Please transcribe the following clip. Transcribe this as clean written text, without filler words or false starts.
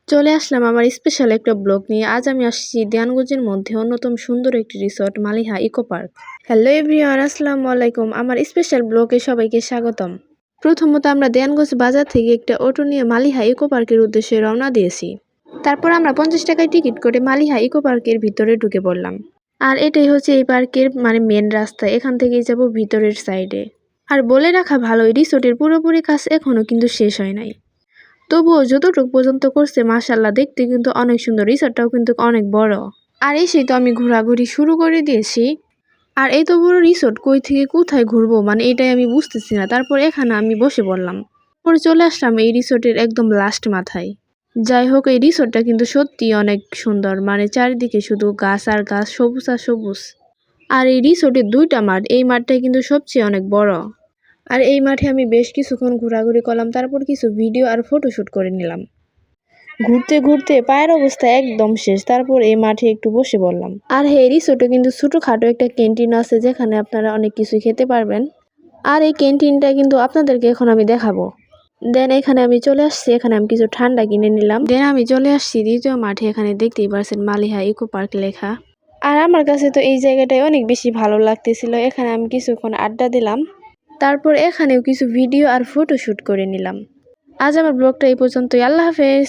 চলে আসলাম আমার স্পেশাল একটা ব্লগ নিয়ে। আজ আমি আসছি দেয়ানগঞ্জের মধ্যে অন্যতম সুন্দর একটি resort Maliha Eco Park. Hello everyone, আসসালামু আলাইকুম। আমার স্পেশাল ব্লগে সবাইকে স্বাগতম। প্রথমত আমরা দেয়ানগঞ্জ বাজার থেকে একটা অটো নিয়ে মালিহা ইকো পার্কের উদ্দেশ্যে রওনা দিয়েছি। তারপর আমরা 50 টাকায় টিকিট করে মালিহা ইকো পার্কের ভিতরে ঢুকে পড়লাম। আর এটাই হচ্ছে এই পার্কের মেন রাস্তা। এখান থেকেই যাব ভিতরের সাইডে। আর বলে রাখা ভালো, এই রিসোর্টের পুরোপুরি কাজ এখনো কিন্তু শেষ হয় নাই। তবুও যতটুকু পর্যন্ত করছে মাশাআল্লাহ, দেখতে কিন্তু অনেক সুন্দর। রিসোর্টটাও কিন্তু অনেক বড়। আর এসেই তো আমি ঘোরাঘুরি শুরু করে দিয়েছি। আর এই তো বড় রিসোর্ট কই থেকে কোথায় ঘুরবো এটাই আমি বুঝতেছি না। তারপর এখানে আমি বসে পড়লাম। পরে চলে আসলাম এই রিসোর্টের একদম লাস্ট মাথায়। যাই হোক, এই রিসোর্টটা কিন্তু সত্যি অনেক সুন্দর। চারিদিকে শুধু গাছ আর গাছ, সবুজ আর সবুজ। আর এই রিসোর্টের দুইটা মাঠ, এই মাঠটাই কিন্তু সবচেয়ে অনেক বড়। আর এই মাঠে আমি বেশ কিছুক্ষণ ঘোরাঘুরি করলাম, তারপর কিছু ভিডিও আর ফটোশুট করে নিলাম। ঘুরতে ঘুরতে পায়ের অবস্থা একদম শেষ। তারপর এই মাঠে একটু বসে বললাম। আর এই রিসোর্টে কিন্তু ছোটখাটো একটা ক্যান্টিন আছে, যেখানে আপনারা অনেক কিছু খেতে পারবেন। আর এই ক্যান্টিনটা কিন্তু আপনাদেরকে এখন আমি দেখাবো। দেন এখানে আমি চলে আসছি, এখানে আমি কিছু ঠান্ডা কিনে নিলাম। দেন আমি চলে আসছি দ্বিতীয় মাঠে। এখানে দেখতেই পারছেন মালিহা ইকো পার্ক লেখা। আর আমার কাছে তো এই জায়গাটাই অনেক বেশি ভালো লাগতেছিল। এখানে আমি কিছুক্ষণ আড্ডা দিলাম। তারপর এখানেও কিছু ভিডিও আর ফটো শুট করে নিলাম। আজ আমার ব্লগটা এই পর্যন্তই। আল্লাহ হাফেজ।